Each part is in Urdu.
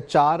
4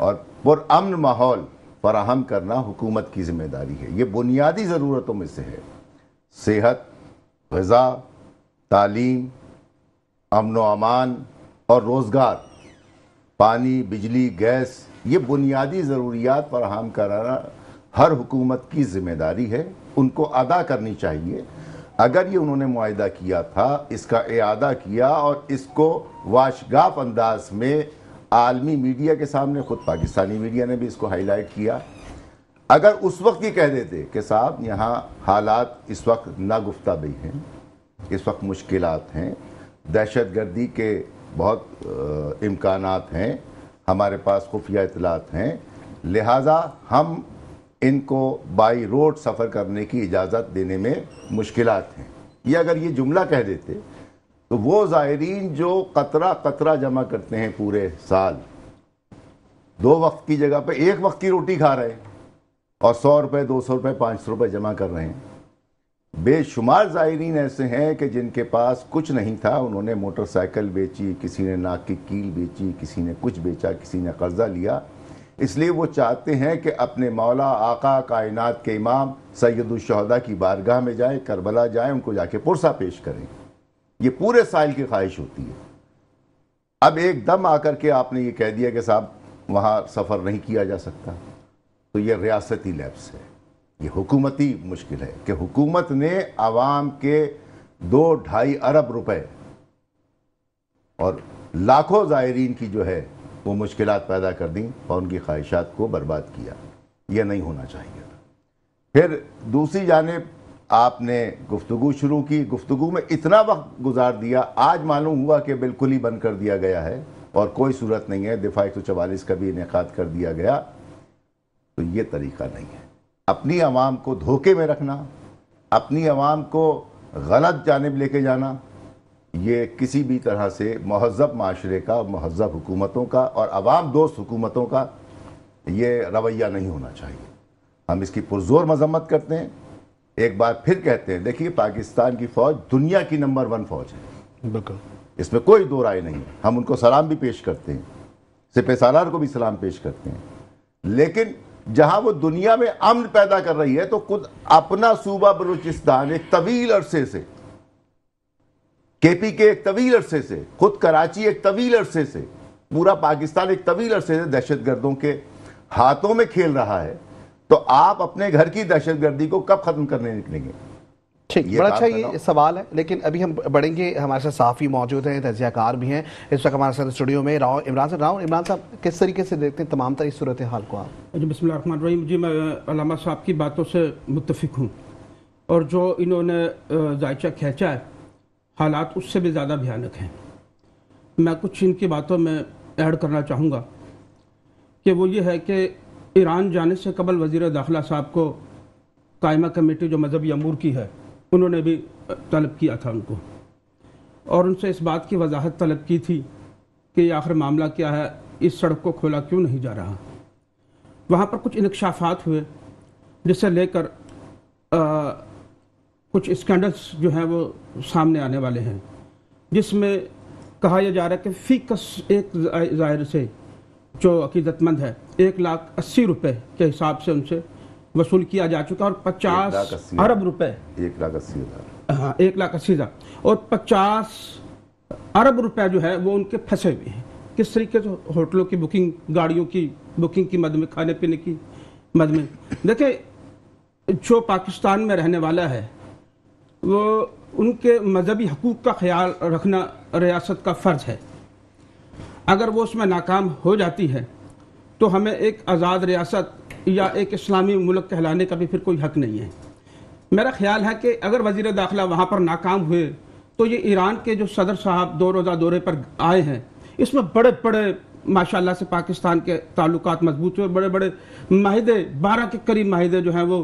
اور پرامن ماحول فراہم کرنا حکومت کی ذمہ داری ہے. یہ بنیادی ضرورتوں میں سے ہے. صحت، غذا، تعلیم، امن و امان اور روزگار، پانی، بجلی، گیس، یہ بنیادی ضروریات فراہم کرانا ہر حکومت کی ذمہ داری ہے. ان کو ادا کرنی چاہیے. اگر یہ انہوں نے معاہدہ کیا تھا، اس کا اعادہ کیا اور اس کو واشگاف انداز میں عالمی میڈیا کے سامنے، خود پاکستانی میڈیا نے بھی اس کو ہائی لائٹ کیا، اگر اس وقت یہ کہہ دیتے کہ صاحب یہاں حالات اس وقت ناگفتہ ہیں، اس وقت مشکلات ہیں، دہشت گردی کے بہت امکانات ہیں، ہمارے پاس خفیہ اطلاعات ہیں، لہٰذا ہم ان کو بائی روڈ سفر کرنے کی اجازت دینے میں مشکلات ہیں. یہ اگر یہ جملہ کہہ دیتے تو وہ زائرین جو قطرہ قطرہ جمع کرتے ہیں پورے سال، 2 وقت کی جگہ پہ 1 وقت کی روٹی کھا رہے ہیں اور 100 روپے، 200 روپے، 500 روپے جمع کر رہے ہیں. بے شمار زائرین ایسے ہیں کہ جن کے پاس کچھ نہیں تھا، انہوں نے موٹر سائیکل بیچی، کسی نے ناک کی کیل بیچی، کسی نے کچھ بیچا، کسی نے قرضہ لیا. اس لیے وہ چاہتے ہیں کہ اپنے مولا آقا کائنات کے امام سید الشہداء کی بارگاہ میں جائیں، کربلا جائیں، ان کو جا کے پرسہ پیش کریں. یہ پورے سائل کی خواہش ہوتی ہے. اب ایک دم آ کر کے آپ نے یہ کہہ دیا کہ صاحب وہاں سفر نہیں کیا جا سکتا، تو یہ ریاستی لیپس ہے، یہ حکومتی مشکل ہے کہ حکومت نے عوام کے 2-2.5 ارب روپے اور لاکھوں زائرین کی جو ہے وہ مشکلات پیدا کر دیں اور ان کی خواہشات کو برباد کیا. یہ نہیں ہونا چاہیے. پھر دوسری جانب آپ نے گفتگو شروع کی، گفتگو میں اتنا وقت گزار دیا، آج معلوم ہوا کہ بالکل ہی بند کر دیا گیا ہے اور کوئی صورت نہیں ہے، دفاع 144 کا بھی انعقاد کر دیا گیا. تو یہ طریقہ نہیں ہے. اپنی عوام کو دھوکے میں رکھنا، اپنی عوام کو غلط جانب لے کے جانا، یہ کسی بھی طرح سے مہذب معاشرے کا، مہذب حکومتوں کا اور عوام دوست حکومتوں کا یہ رویہ نہیں ہونا چاہیے. ہم اس کی پرزور مذمت کرتے ہیں. ایک بار پھر کہتے ہیں، دیکھیے پاکستان کی فوج دنیا کی نمبر 1 فوج ہے، بالکل، اس میں کوئی دو رائے نہیں ہے. ہم ان کو سلام بھی پیش کرتے ہیں، سپہ سالار کو بھی سلام پیش کرتے ہیں. لیکن جہاں وہ دنیا میں امن پیدا کر رہی ہے تو خود اپنا صوبہ بلوچستان ایک طویل عرصے سے، کے پی کے ایک طویل عرصے سے، خود کراچی ایک طویل عرصے سے، پورا پاکستان ایک طویل عرصے سے دہشت گردوں کے ہاتھوں میں کھیل رہا ہے. تو آپ اپنے گھر کی دہشت گردی کو کب ختم کرنے نکلیں گے؟ ٹھیک، بڑا اچھا یہ سوال ہے. لیکن ابھی ہم بڑھیں گے. ہمارے ساتھ صحافی موجود ہیں، تجزیہ کار بھی ہیں اس وقت ہمارے ساتھ اسٹوڈیو میں. عمران صاحب کس طریقے سے دیکھتے ہیں تمام تر صورتحال کو آپ؟ بسم اللہ الرحمن الرحیم. جی میں علامہ صاحب کی باتوں سے متفق ہوں، اور جو انہوں نے ذائچہ کھینچا ہے حالات اس سے بھی زیادہ بھیانک ہیں. میں کچھ ان کی باتوں میں ایڈ کرنا چاہوں گا کہ وہ یہ ہے کہ ایران جانے سے قبل وزیر داخلہ صاحب کو قائمہ کمیٹی جو مذہبی امور کی ہے انہوں نے بھی طلب کیا تھا ان کو، اور ان سے اس بات کی وضاحت طلب کی تھی کہ یہ آخر معاملہ کیا ہے، اس سڑک کو کھولا کیوں نہیں جا رہا. وہاں پر کچھ انکشافات ہوئے جس سے لے کر کچھ اسکینڈلز جو ہیں وہ سامنے آنے والے ہیں، جس میں کہا یہ جا رہا ہے کہ فی کس ایک زائر سے جو عقیدت مند ہے 1,80,000 روپے کے حساب سے ان سے وصول کیا جا چکا، اور 50 ارب روپے 1,80,000 ہاں 1,80,000 اور 50 ارب روپے جو ہے وہ ان کے پھنسے ہوئے ہیں. کس طریقے سے؟ ہوٹلوں کی بکنگ، گاڑیوں کی بکنگ کی مد میں، کھانے پینے کی مد میں. دیکھیں جو پاکستان میں رہنے والا ہے وہ ان کے مذہبی حقوق کا خیال رکھنا ریاست کا فرض ہے. اگر وہ اس میں ناکام ہو جاتی ہے تو ہمیں ایک آزاد ریاست یا ایک اسلامی ملک کہلانے کا بھی پھر کوئی حق نہیں ہے. میرا خیال ہے کہ اگر وزیر داخلہ وہاں پر ناکام ہوئے تو یہ ایران کے جو صدر صاحب 2 روزہ دورے پر آئے ہیں، اس میں بڑے بڑے ماشاءاللہ سے پاکستان کے تعلقات مضبوط ہوئے، بڑے بڑے معاہدے 12 کے قریب معاہدے جو ہیں وہ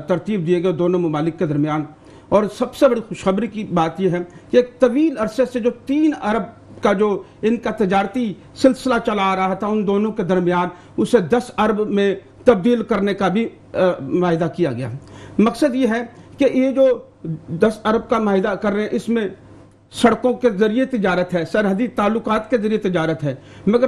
ترتیب دیے گئے دونوں ممالک کے درمیان. اور سب سے بڑی خوشخبری کی بات یہ ہے کہ ایک طویل عرصے سے جو 3 ارب کا جو ان کا تجارتی سلسلہ چلا آ رہا تھا ان دونوں کے درمیان، اسے 10 ارب میں تبدیل کرنے کا بھی معاہدہ کیا گیا. مقصد یہ ہے کہ یہ جو 10 ارب کا معاہدہ کر رہے ہیں اس میں سڑکوں کے ذریعے تجارت ہے، سرحدی تعلقات کے ذریعے تجارت ہے، مگر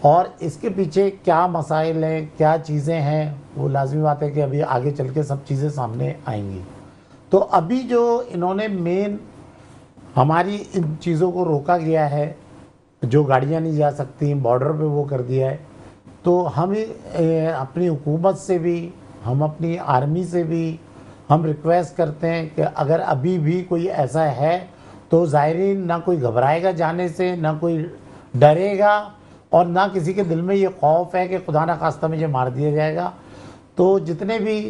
اور اس کے پیچھے کیا مسائل ہیں، کیا چیزیں ہیں، وہ لازمی بات ہے کہ ابھی آگے چل کے سب چیزیں سامنے آئیں گی۔ تو ابھی جو انہوں نے مین ہماری ان چیزوں کو روکا گیا ہے، جو گاڑیاں نہیں جا سکتی، بارڈر پہ وہ کر دیا ہے، تو ہم اپنی حکومت سے بھی، ہم اپنی آرمی سے بھی ہم ریکویسٹ کرتے ہیں کہ اگر ابھی بھی کوئی ایسا ہے تو زائرین نہ کوئی گھبرائے گا جانے سے، نہ کوئی ڈرے گا، اور نہ کسی کے دل میں یہ خوف ہے کہ خدا نخواستہ مجھے مار دیا جائے گا۔ تو جتنے بھی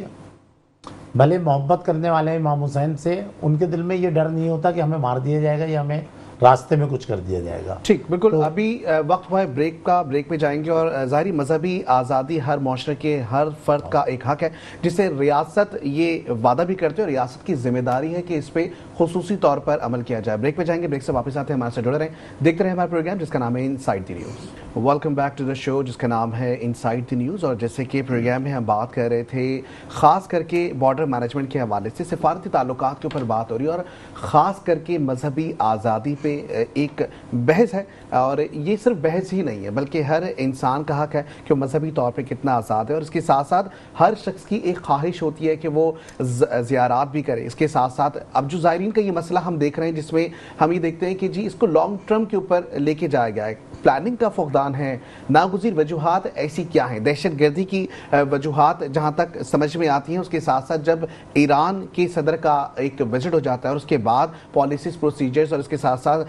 بھلے محبت کرنے والے ہیں امام حسین سے، ان کے دل میں یہ ڈر نہیں ہوتا کہ ہمیں مار دیا جائے گا یا ہمیں راستے میں کچھ کر دیا جائے گا۔ ٹھیک، بالکل۔ ابھی وقت ہوا ہے بریک کا، بریک پہ جائیں گے، اور ظاہری مذہبی آزادی ہر معاشرے کے ہر فرد کا ایک حق ہے، جسے ریاست یہ وعدہ بھی کرتے ہیں، اور ریاست کی ذمہ داری ہے کہ اس پہ خصوصی طور پر عمل کیا جائے۔ بریک پہ جائیں گے، بریک سے واپس آتے ہیں، ہمارے سے جڑے رہیں، دیکھتے رہیں ہمارا پروگرام جس کا نام ہے inside the news. Welcome back to the show جس کا نام ہے انسائیڈ دی نیوز۔ اور جیسے کہ پروگرام میں ہم بات کر رہے تھے خاص کر کے بارڈر مینجمنٹ کے حوالے سے سفارتی تعلقات کے اوپر بات ہو رہی ہے، اور خاص کر کے مذہبی آزادی پہ ایک بحث ہے، اور یہ صرف بحث ہی نہیں ہے بلکہ ہر انسان کا حق ہے کہ وہ مذہبی طور پہ کتنا آزاد ہے، اور اس کے ساتھ ساتھ ہر شخص کی ایک خواہش ہوتی ہے کہ وہ زیارات بھی کرے۔ اس کے ساتھ ساتھ اب جو زائرین کا یہ مسئلہ ہم دیکھ رہے ہیں، جس میں ہم یہ دیکھتے ہیں کہ جی اس کو لانگ ٹرم کے اوپر لے کے جایا گیا ہے، پلاننگ کا فقدان ہے، ناگزیر وجوہات ایسی کیا ہیں، دہشت گردی کی وجوہات جہاں تک سمجھ میں آتی ہیں، اس کے ساتھ ساتھ جب ایران کے صدر کا ایک وزٹ ہو جاتا ہے، اور اس کے بعد پالیسیز، پروسیجرز، اور اس کے ساتھ ساتھ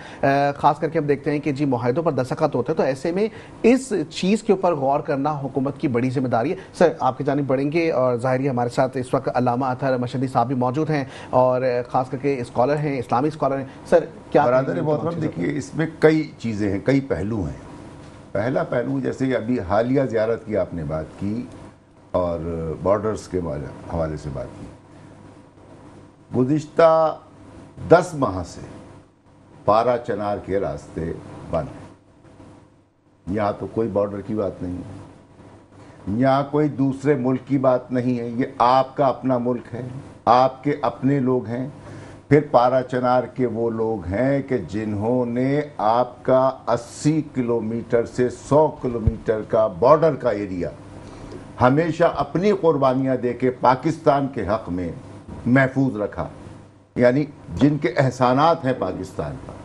خاص کر کے ہم دیکھتے ہیں کہ جی معاہدوں پر دستخط ہوتے ہیں، تو ایسے میں اس چیز کے اوپر غور کرنا حکومت کی بڑی ذمہ داری ہے۔ سر آپ کی جانب بڑھیں گے، اور ظاہر ہے ہمارے ساتھ اس وقت علامہ اطہر مشہدی صاحب بھی موجود ہیں، اور خاص کر کے اسکالر ہیں، اسلامی اسکالر ہیں۔ سر کیا برادر محترم، دیکھیے اس میں کئی چیزیں ہیں، کئی پہلو ہیں۔ پہلا پہلو جیسے ابھی حالیہ زیارت کی آپ نے بات کی، اور بارڈرز کے حوالے سے بات کی، گزشتہ 10 ماہ سے پارا چنار کے راستے بند ہیں۔ یہاں تو کوئی بارڈر کی بات نہیں ہے، یہاں کوئی دوسرے ملک کی بات نہیں ہے، یہ آپ کا اپنا ملک ہے، آپ کے اپنے لوگ ہیں۔ پھر پارا چنار کے وہ لوگ ہیں کہ جنہوں نے آپ کا 80 کلومیٹر سے 100 کلومیٹر کا بارڈر کا ایریا ہمیشہ اپنی قربانیاں دے کے پاکستان کے حق میں محفوظ رکھا، یعنی جن کے احسانات ہیں پاکستان پر،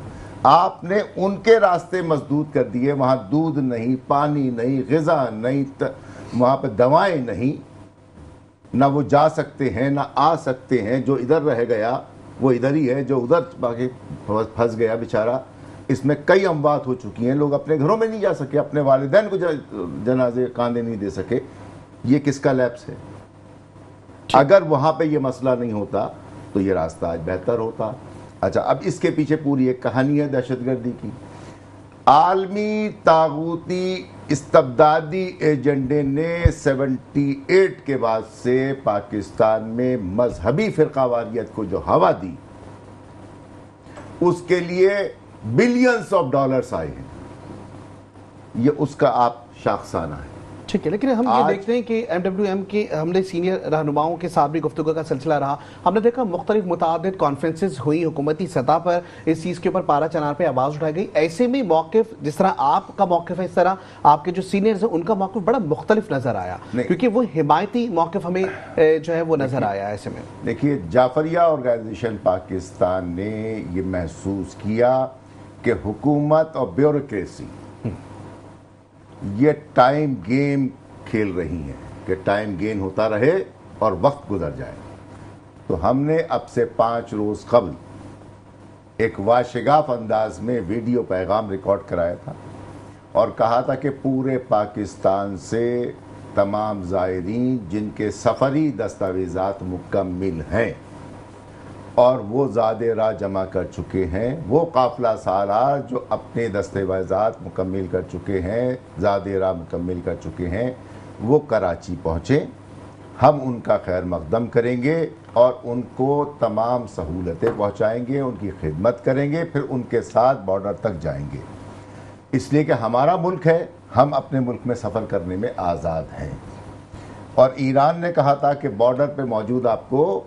آپ نے ان کے راستے مسدود کر دیے۔ وہاں دودھ نہیں، پانی نہیں، غذا نہیں، وہاں پہ دوائیں نہیں، نہ وہ جا سکتے ہیں نہ آ سکتے ہیں۔ جو ادھر رہ گیا وہ ادھر ہی ہے، جو ادھر باقی پھنس گیا بیچارہ۔ اس میں کئی اموات ہو چکی ہیں، لوگ اپنے گھروں میں نہیں جا سکے، اپنے والدین کو جنازے کاندھے نہیں دے سکے۔ یہ کس کا لیپس ہے؟ اگر وہاں پہ یہ مسئلہ نہیں ہوتا تو یہ راستہ آج بہتر ہوتا۔ اچھا، اب اس کے پیچھے پوری ایک کہانی ہے دہشت گردی کی۔ عالمی طاغوتی استبدادی ایجنڈے نے 78 کے بعد سے پاکستان میں مذہبی فرقہ واریت کو جو ہوا دی، اس کے لیے بلینز آف ڈالرز آئے ہیں، یہ اس کا آپ شاخسانہ ہے۔ ٹھیک ہے، لیکن ہم یہ دیکھتے ہیں کہ MWM کے ہم نے سینئر رہنماؤں کے ساتھ بھی گفتگو کا سلسلہ رہا، ہم نے دیکھا مختلف متعدد کانفرنسز ہوئی حکومتی سطح پر، اس چیز کے اوپر پارا چنار پہ آواز اٹھائی گئی۔ ایسے میں موقف جس طرح آپ کا موقف ہے، اس طرح آپ کے جو سینئرز ہیں ان کا موقف بڑا مختلف نظر آیا، کیونکہ وہ حمایتی موقف ہمیں جو ہے وہ نظر آیا۔ ایسے میں دیکھیے، جعفریہ آرگنائزیشن پاکستان نے یہ محسوس کیا کہ حکومت اور بیوروکریسی یہ ٹائم گیم کھیل رہی ہیں، کہ ٹائم گین ہوتا رہے اور وقت گزر جائے۔ تو ہم نے اب سے 5 روز قبل ایک واشگاف انداز میں ویڈیو پیغام ریکارڈ کرایا تھا، اور کہا تھا کہ پورے پاکستان سے تمام زائرین جن کے سفری دستاویزات مکمل ہیں اور وہ زاد راہ جمع کر چکے ہیں، وہ قافلہ سالار جو اپنے دستاویزات مکمل کر چکے ہیں، زاد راہ مکمل کر چکے ہیں، وہ کراچی پہنچیں۔ ہم ان کا خیر مقدم کریں گے اور ان کو تمام سہولتیں پہنچائیں گے، ان کی خدمت کریں گے، پھر ان کے ساتھ بارڈر تک جائیں گے، اس لیے کہ ہمارا ملک ہے، ہم اپنے ملک میں سفر کرنے میں آزاد ہیں۔ اور ایران نے کہا تھا کہ بارڈر پہ موجود آپ کو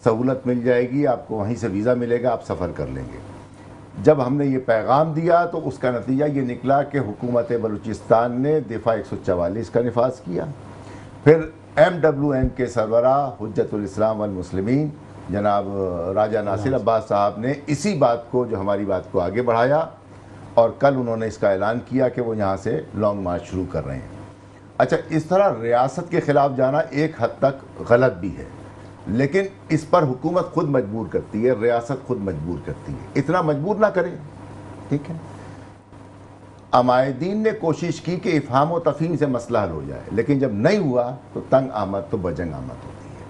سہولت مل جائے گی، آپ کو وہیں سے ویزا ملے گا، آپ سفر کر لیں گے۔ جب ہم نے یہ پیغام دیا تو اس کا نتیجہ یہ نکلا کہ حکومت بلوچستان نے دفاع 144 کا نفاذ کیا. پھر MWM کے سربراہ حجت الاسلام والمسلمین جناب راجہ ناصر عباس صاحب نے اسی بات کو، جو ہماری بات کو آگے بڑھایا، اور کل انہوں نے اس کا اعلان کیا کہ وہ یہاں سے لانگ مارچ شروع کر رہے ہیں. اچھا، اس طرح ریاست کے خلاف جانا ایک حد تک غلط بھی ہے، لیکن اس پر حکومت خود مجبور کرتی ہے، ریاست خود مجبور کرتی ہے. اتنا مجبور نہ کرے، ٹھیک ہے. عمائدین نے کوشش کی کہ افہام و تفہیم سے مسئلہ حل ہو جائے، لیکن جب نہیں ہوا تو تنگ آمد تو بجنگ آمد ہوتی ہے.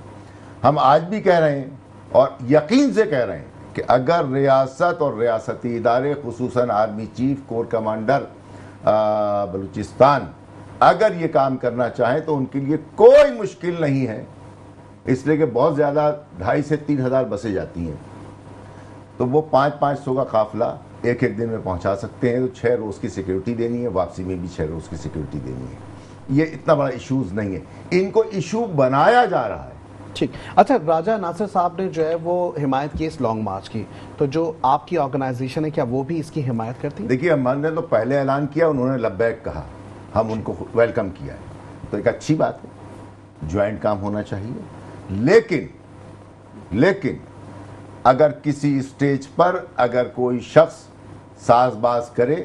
ہم آج بھی کہہ رہے ہیں اور یقین سے کہہ رہے ہیں کہ اگر ریاست اور ریاستی ادارے، خصوصاً army chief, corps commander Balochistan, اگر یہ کام کرنا چاہیں تو ان کے لیے کوئی مشکل نہیں ہے، اس لیے کہ بہت زیادہ 2,500 سے 3,000 بسیں جاتی ہیں، تو وہ 500 کا قافلہ ایک دن میں پہنچا سکتے ہیں. تو 6 روز کی سیکیورٹی دینی ہے، واپسی میں بھی 6 روز کی سیکیورٹی دینی ہے. یہ اتنا بڑا ایشوز نہیں ہے، ان کو ایشو بنایا جا رہا ہے. ٹھیک. اچھا، راجہ ناصر صاحب نے جو ہے وہ حمایت کی اس لانگ مارچ کی، تو جو آپ کی آرگنائزیشن ہے کیا وہ بھی اس کی حمایت کرتی ہے؟ دیکھیے، ہم نے تو پہلے اعلان کیا، انہوں نے لبیک کہا، ہم ان کو ویلکم کیا ہے، تو ایک اچھی بات ہے، جوائنٹ کام ہونا چاہیے. لیکن اگر کسی اسٹیج پر اگر کوئی شخص ساز باز کرے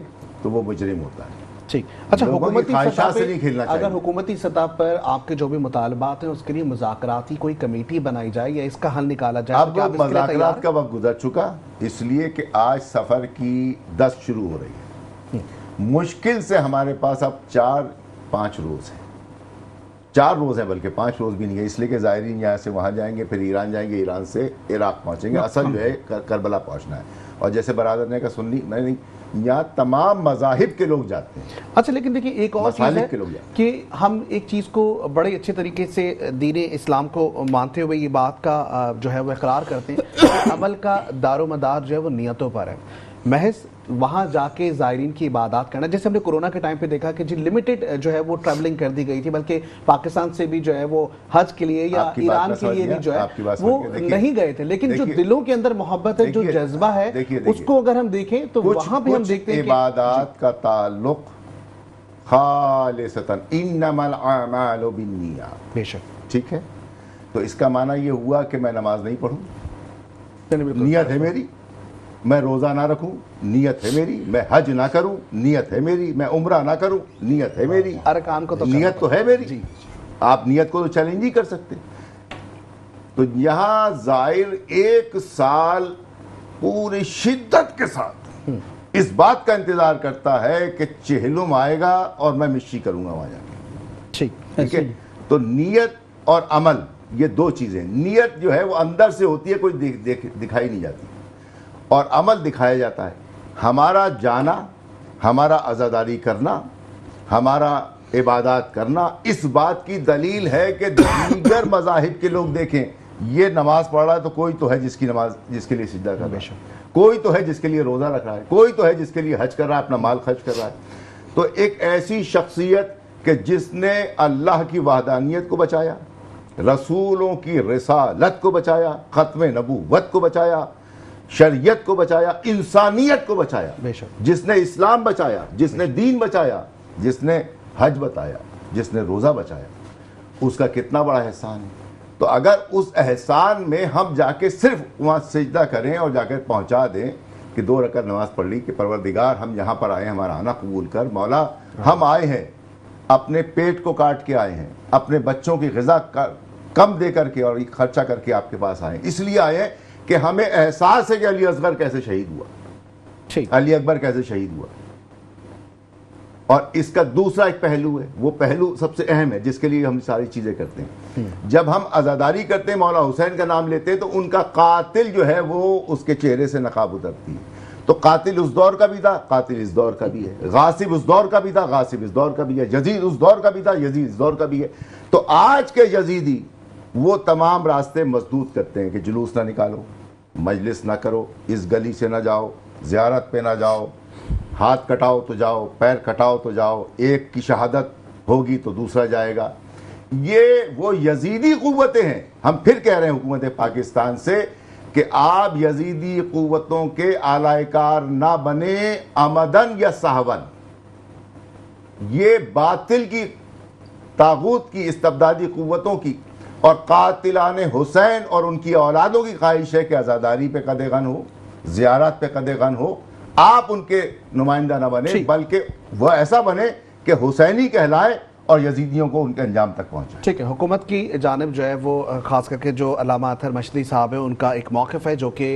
تو وہ مجرم ہوتا ہے. ٹھیک. اچھا، لوگوں کی حکومتی خواہشات سطح سے نہیں کھیلنا پہ چاہیے. اگر حکومتی سطح پر آپ کے جو بھی مطالبات ہیں اس کے لیے مذاکراتی کوئی کمیٹی بنائی جائے یا اس کا حل نکالا جائے، اب مذاکرات کا وقت گزر چکا، اس لیے کہ آج سفر کی 10 شروع ہو رہی ہے. مشکل سے ہمارے پاس اب 4-5 روز ہیں، 4 روز ہیں، بلکہ 5 روز بھی نہیں ہے، اس لیے کہ زائرین یہاں سے وہاں جائیں گے، پھر ایران جائیں گے، ایران سے عراق پہنچیں گے. اصل جو ہے کربلا پہنچنا ہے. اور جیسے برادر نے کہا، سنی نہیں، یہاں تمام مذاہب کے لوگ جاتے ہیں. اچھا، لیکن دیکھیے ایک اور چیز ہے کہ ہم ایک چیز کو بڑے اچھے طریقے سے دین اسلام کو مانتے ہوئے یہ بات کا جو ہے وہ اقرار کرتے ہیں کہ عمل کا دار و مدار جو ہے وہ نیتوں پر ہے. محض وہاں جا کے زائرین کی عبادات کرنا، جیسے ہم نے کورونا کے ٹائم پہ دیکھا کہ جی لمیٹڈ جو ہے وہ ٹریولنگ کر دی گئی تھی، بلکہ پاکستان سے بھی جو ہے وہ حج کے لیے یا ایران کے لیے بھی جو ہے وہ نہیں گئے تھے، لیکن جو دلوں کے اندر محبت ہے، جو جذبہ ہے، اس کو اگر ہم دیکھیں تو وہاں بھی ہم دیکھتے ہیں کہ عبادات کا تعلق خالصتاً انما الاعمال بالنیات، بے شک، ٹھیک ہے. تو اس کا معنی یہ ہوا کہ میں نماز نہیں پڑھوں، نیت ہے میری، میں روزہ نہ رکھوں، نیت ہے میری، میں حج نہ کروں، نیت ہے میری، میں عمرہ نہ کروں، نیت ہے میری، ارکان کو تو نیت تو ہے میری. آپ نیت کو تو چیلنج ہی کر سکتے. تو یہاں زائر 1 سال پوری شدت کے ساتھ اس بات کا انتظار کرتا ہے کہ چہلم آئے گا اور میں مشی کروں گا وہاں جا کے. ٹھیک ہے. تو نیت اور عمل یہ 2 چیزیں. نیت جو ہے وہ اندر سے ہوتی ہے، کوئی دکھائی نہیں جاتی، اور عمل دکھایا جاتا ہے. ہمارا جانا، ہمارا عزاداری کرنا، ہمارا عبادات کرنا اس بات کی دلیل ہے کہ دیگر مذاہب کے لوگ دیکھیں، یہ نماز پڑھ رہا ہے تو کوئی تو ہے جس کی نماز، جس کے لیے سجدہ کر رہا ہے، کوئی تو ہے جس کے لیے روزہ رکھ رہا ہے، کوئی تو ہے جس کے لیے حج کر رہا ہے، اپنا مال خرچ کر رہا ہے. تو ایک ایسی شخصیت کہ جس نے اللہ کی وحدانیت کو بچایا، رسولوں کی رسالت کو بچایا، ختم نبوت کو بچایا، شریعت کو بچایا، انسانیت کو بچایا، جس نے اسلام بچایا، جس نے دین بچایا، جس نے حج بتایا، جس نے روزہ بچایا، اس کا کتنا بڑا احسان ہے. تو اگر اس احسان میں ہم جا کے صرف وہاں سجدہ کریں اور جا کے پہنچا دیں کہ 2 رکعت نماز پڑھ لی کہ پروردگار ہم یہاں پر آئے ہیں، ہمارا آنا قبول کر، مولا ہم آئے ہیں اپنے پیٹ کو کاٹ کے آئے ہیں، اپنے بچوں کی غذا کم دے کر کے اور خرچہ کر کے آپ کے پاس آئے ہیں، اس لیے آئے ہیں کہ ہمیں احساس ہے کہ علی اصغر کیسے شہید ہوا، علی اکبر کیسے شہید ہوا. اور اس کا دوسرا ایک پہلو ہے، وہ پہلو سب سے اہم ہے جس کے لیے ہم ساری چیزیں کرتے ہیں. جب ہم عزاداری کرتے ہیں، مولا حسین کا نام لیتے ہیں، تو ان کا قاتل جو ہے وہ اس کے چہرے سے نقاب اترتی ہے. تو قاتل اس دور کا بھی تھا، قاتل اس دور کا بھی ہے، غاصب اس دور کا بھی تھا، غاصب اس دور کا بھی ہے، یزید اس دور کا بھی تھا، یزید اس دور کا بھی ہے. تو آج کے یزیدی وہ تمام راستے مسدود کرتے ہیں کہ جلوس نہ نکالو، مجلس نہ کرو، اس گلی سے نہ جاؤ، زیارت پہ نہ جاؤ، ہاتھ کٹاؤ تو جاؤ، پیر کٹاؤ تو جاؤ، ایک کی شہادت ہوگی تو دوسرا جائے گا. یہ وہ یزیدی قوتیں ہیں. ہم پھر کہہ رہے ہیں حکومت پاکستان سے کہ آپ یزیدی قوتوں کے اعلی کار نہ بنے عمدن یا سہون. یہ باطل کی، طاغوت کی، استبدادی قوتوں کی اور قاتلان حسین اور ان کی اولادوں کی خواہش ہے کہ عزاداری پہ قدغن ہو، زیارات پہ قدغن ہو. آپ ان کے نمائندہ نہ بنے بلکہ وہ ایسا بنے کہ حسینی کہلائے اور یزیدیوں کو ان کے انجام تک پہنچائے. ٹھیک ہے، حکومت کی جانب جو ہے وہ خاص کر کے جو علامہ اطہر مشدی صاحب ہیں ان کا ایک موقف ہے جو کہ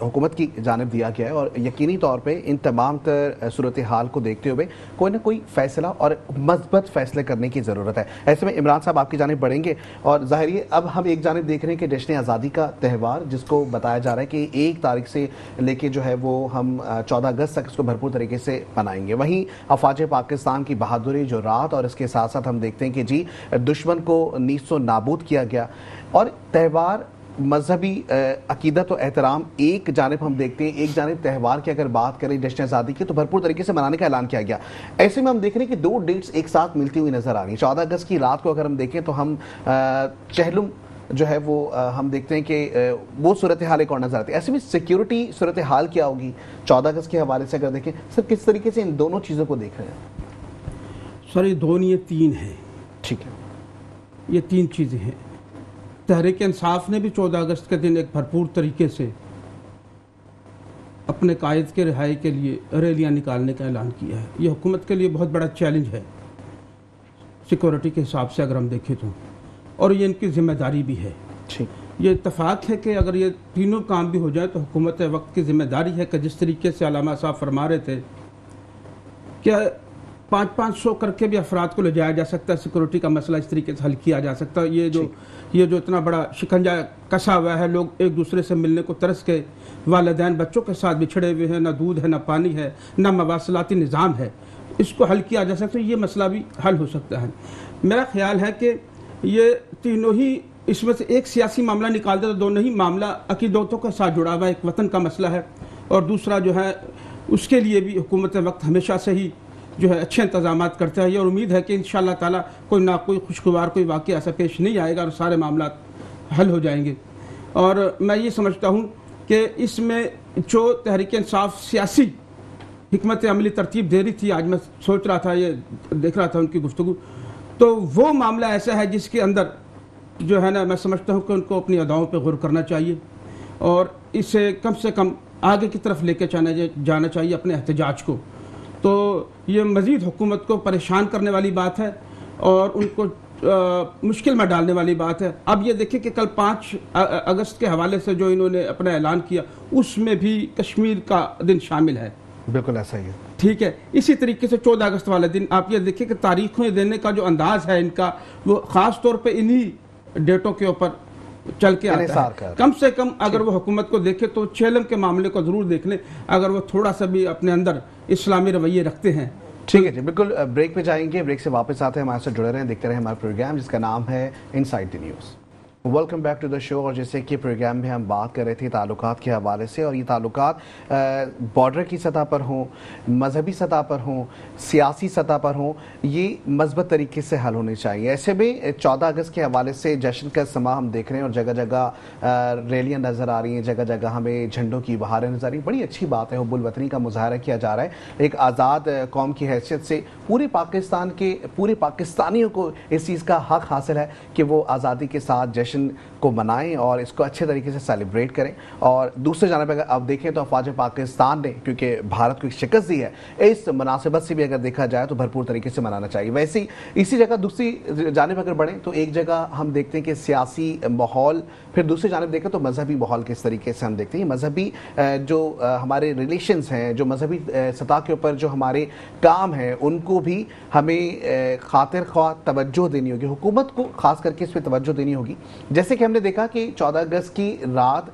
حکومت کی جانب دیا گیا ہے، اور یقینی طور پہ ان تمام تر صورتحال کو دیکھتے ہوئے کوئی نہ کوئی فیصلہ اور مثبت فیصلے کرنے کی ضرورت ہے. ایسے میں عمران صاحب آپ کی جانب بڑھیں گے، اور ظاہر ہے اب ہم ایک جانب دیکھ رہے ہیں کہ جشن آزادی کا تہوار جس کو بتایا جا رہا ہے کہ 1 تاریخ سے لے کے جو ہے وہ ہم 14 اگست تک اس کو بھرپور طریقے سے منائیں گے. وہیں افواج پاکستان کی بہادری جو رات، اور اس کے ساتھ ساتھ ہم دیکھتے ہیں کہ جی دشمن کو نیست و نابود کیا گیا. اور تہوار مذہبی عقیدت و احترام ایک جانب ہم دیکھتے ہیں، ایک جانب تہوار کی اگر بات کریں جشن آزادی کی تو بھرپور طریقے سے منانے کا اعلان کیا گیا. ایسے میں ہم دیکھ رہے ہیں کہ 2 ڈیٹس ایک ساتھ ملتی ہوئی نظر آ رہی ہیں. 14 اگست کی رات کو اگر ہم دیکھیں تو ہم چہلم جو ہے وہ ہم دیکھتے ہیں کہ وہ صورتحال ایک اور نظر آتی ہے. ایسے میں سیکیورٹی صورتحال کیا ہوگی 14 اگست کے حوالے سے اگر دیکھیں سر، کس طریقے سے ان دونوں چیزوں کو دیکھ رہے ہیں؟ سر یہ دونوں، یہ 3 ہیں. ٹھیک ہے، یہ 3 چیزیں ہیں. تحریک انصاف نے بھی 14 اگست کے دن ایک بھرپور طریقے سے اپنے قائد کے رہائی کے لیے ریلیاں نکالنے کا اعلان کیا ہے. یہ حکومت کے لیے بہت بڑا چیلنج ہے سیکورٹی کے حساب سے اگر ہم دیکھیں تو، اور یہ ان کی ذمہ داری بھی ہے. یہ اتفاق ہے کہ اگر یہ تینوں کام بھی ہو جائے تو حکومت وقت کی ذمہ داری ہے کہ جس طریقے سے علامہ صاحب فرما رہے تھے کہ 500 کر کے بھی افراد کو لے جایا جا سکتا ہے، سیکورٹی کا مسئلہ اس طریقے سے حل کیا جا سکتا ہے. یہ جو اتنا بڑا شکنجہ کسا ہوا ہے، لوگ ایک دوسرے سے ملنے کو ترس کے، والدین بچوں کے ساتھ بچھڑے ہوئے ہیں، نہ دودھ ہے، نہ پانی ہے، نہ مواصلاتی نظام ہے، اس کو حل کیا جا سکتا ہے. یہ مسئلہ بھی حل ہو سکتا ہے. میرا خیال ہے کہ یہ تینوں ہی، اس میں سے ایک سیاسی معاملہ نکال دے تو دونوں ہی معاملہ عقیدتوں کے ساتھ جڑا ہوا ہے. ایک وطن کا مسئلہ ہے، اور دوسرا جو ہے اس کے لیے بھی حکومت وقت ہمیشہ سے ہی جو ہے اچھے انتظامات کرتا ہے. اور امید ہے کہ انشاءاللہ تعالیٰ کوئی نہ کوئی خوشگوار کوئی واقعہ ایسا پیش نہیں آئے گا اور سارے معاملات حل ہو جائیں گے. اور میں یہ سمجھتا ہوں کہ اس میں جو تحریک انصاف سیاسی حکمت عملی ترتیب دے رہی تھی، آج میں سوچ رہا تھا، یہ دیکھ رہا تھا ان کی گفتگو، تو وہ معاملہ ایسا ہے جس کے اندر جو ہے نا میں سمجھتا ہوں کہ ان کو اپنی اداؤں پہ غور کرنا چاہیے اور اسے کم سے کم آگے کی طرف لے کے جانا چاہیے اپنے احتجاج کو. تو یہ مزید حکومت کو پریشان کرنے والی بات ہے اور ان کو مشکل میں ڈالنے والی بات ہے. اب یہ دیکھیں کہ کل 5 اگست کے حوالے سے جو انہوں نے اپنا اعلان کیا اس میں بھی کشمیر کا دن شامل ہے. بالکل ایسا ہی ہے. ٹھیک ہے، اسی طریقے سے 14 اگست والے دن آپ یہ دیکھیں کہ تاریخیں دینے کا جو انداز ہے ان کا، وہ خاص طور پہ انہی ڈیٹوں کے اوپر چل کے آتا ہے. کم سے کم اگر وہ حکومت کو دیکھے تو چیلم کے معاملے کو ضرور دیکھ لیں اگر وہ تھوڑا سا بھی اپنے اندر اسلامی رویے رکھتے ہیں. ٹھیک ہے جی، بالکل. بریک پہ جائیں گے، بریک سے واپس آتے ہیں، ہمارے ساتھ جڑے رہیں، دیکھتے رہیں ہمارا پروگرام جس کا نام ہے inside the news. Welcome back to the show. اور جیسے کہ پروگرام میں ہم بات کر رہے تھے تعلقات کے حوالے سے، اور یہ تعلقات بارڈر کی سطح پر ہوں، مذہبی سطح پر ہوں، سیاسی سطح پر ہوں، یہ مثبت طریقے سے حل ہونے چاہیے. ایسے میں 14 اگست کے حوالے سے جشن کا سما ہم دیکھ رہے ہیں اور جگہ جگہ ریلیاں نظر آ رہی ہیں، جگہ جگہ ہمیں جھنڈوں کی بہاریں نظر آ رہی ہیں. بڑی اچھی بات ہے، حب الوطنی کا مظاہرہ کیا جا رہا ہے. ایک آزاد قوم کی حیثیت سے پورے پاکستان کے پورے پاکستانیوں کو اس چیز کا حق حاصل ہے کہ وہ آزادی کے ساتھ جشن کو منائیں اور اس کو اچھے طریقے سے سیلیبریٹ کریں. اور دوسرے جانب اگر آپ دیکھیں تو افواج پاکستان نے کیونکہ بھارت کو ایک شکست دی ہے، اس مناسبت سے بھی اگر دیکھا جائے تو بھرپور طریقے سے منانا چاہیے. ویسے اسی جگہ دوسری جانب اگر بڑھیں تو ایک جگہ ہم دیکھتے ہیں کہ سیاسی ماحول، پھر دوسری جانب دیکھیں تو مذہبی ماحول کس طریقے سے ہم دیکھتے ہیں. مذہبی جو ہمارے ریلیشنز ہیں، جو مذہبی سطح کے اوپر جو ہمارے کام ہیں، ان کو بھی ہمیں خاطر خواہ توجہ دینی ہوگی. حکومت کو خاص کر کے اس پہ توجہ دینی ہوگی. جیسے کہ ہم نے دیکھا کہ 14 اگست کی رات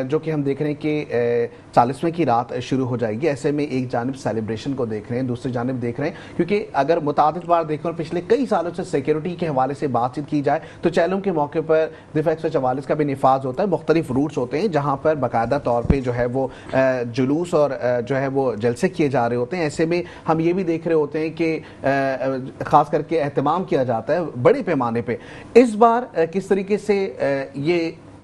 جو کہ ہم دیکھ رہے ہیں کہ 40ویں کی رات شروع ہو جائے گی. ایسے میں ایک جانب سیلیبریشن کو دیکھ رہے ہیں، دوسری جانب دیکھ رہے ہیں کیونکہ اگر متعدد بار دیکھیں اور پچھلے کئی سالوں سے سیکیورٹی کے حوالے سے بات چیت کی جائے تو چیلم کے موقع پر دفاع 144 کا بھی نفاذ ہوتا ہے. مختلف روٹس ہوتے ہیں جہاں پر باقاعدہ طور پہ جو ہے وہ جلوس اور جو ہے وہ جلسے کیے جا رہے ہوتے ہیں. ایسے میں ہم یہ بھی دیکھ رہے ہوتے ہیں کہ خاص کر کے اہتمام کیا جاتا ہے بڑے پیمانے پہ. اس بار کس طریقے سے یہ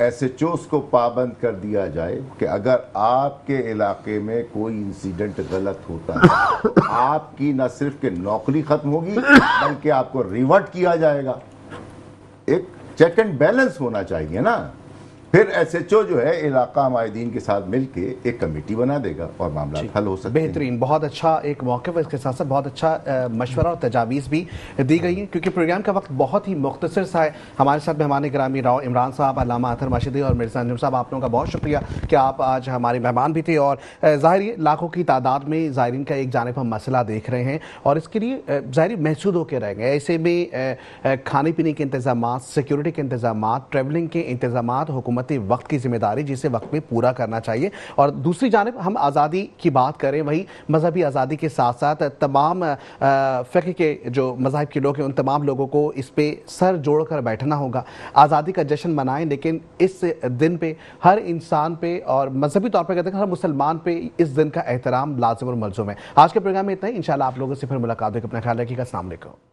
SHOs کو پابند کر دیا جائے کہ اگر آپ کے علاقے میں کوئی انسیڈنٹ غلط ہوتا ہے آپ کی نہ صرف کہ نوکری ختم ہوگی بلکہ آپ کو ریورٹ کیا جائے گا. ایک چیک اینڈ بیلنس ہونا چاہیے نا. پھر SHO جو ہے علاقہ معاہدین کے ساتھ مل کے ایک کمیٹی بنا دے گا اور معاملات حل ہو سکتے ہیں. بہترین، بہت اچھا ایک موقف ہے. اس کے ساتھ ساتھ بہت اچھا مشورہ اور تجاویز بھی دی گئی ہیں کیونکہ پروگرام کا وقت بہت ہی مختصر سا ہے. ہمارے ساتھ مہمان گرامی راؤ عمران صاحب، علامہ اطہر ماشدی اور مرزا انجم صاحب، آپ لوگوں کا بہت شکریہ کہ آپ آج ہمارے مہمان بھی تھے. اور ظاہر یہ لاکھوں کی تعداد میں زائرین کا ایک جانب ہم مسئلہ دیکھ رہے ہیں اور اس کے لیے ظاہر محسود ہو کے رہ گئے. ایسے میں کھانے پینے کے انتظامات، سیکیورٹی کے انتظامات، ٹریولنگ کے انتظامات حکومتی وقت کی ذمہ داری جسے وقت میں پورا کرنا چاہیے. اور دوسری جانب ہم آزادی کی بات کریں، وہی مذہبی آزادی کے ساتھ ساتھ تمام فقہ کے جو مذاہب کے لوگ ہیں ان تمام لوگوں کو اس پہ سر جوڑ کر بیٹھنا ہوگا. آزادی کا جشن منائیں لیکن اس دن پہ ہر انسان پہ اور مذہبی طور پر کہتے ہیں ہر مسلمان پہ اس دن کا احترام لازم اور ملزوم ہے. آج کے پروگرام میں اتنا ہی. انشاءاللہ آپ لوگوں سے پھر ملاقات ہوگی. اپنا خیال رکھیے گا. السلام علیکم.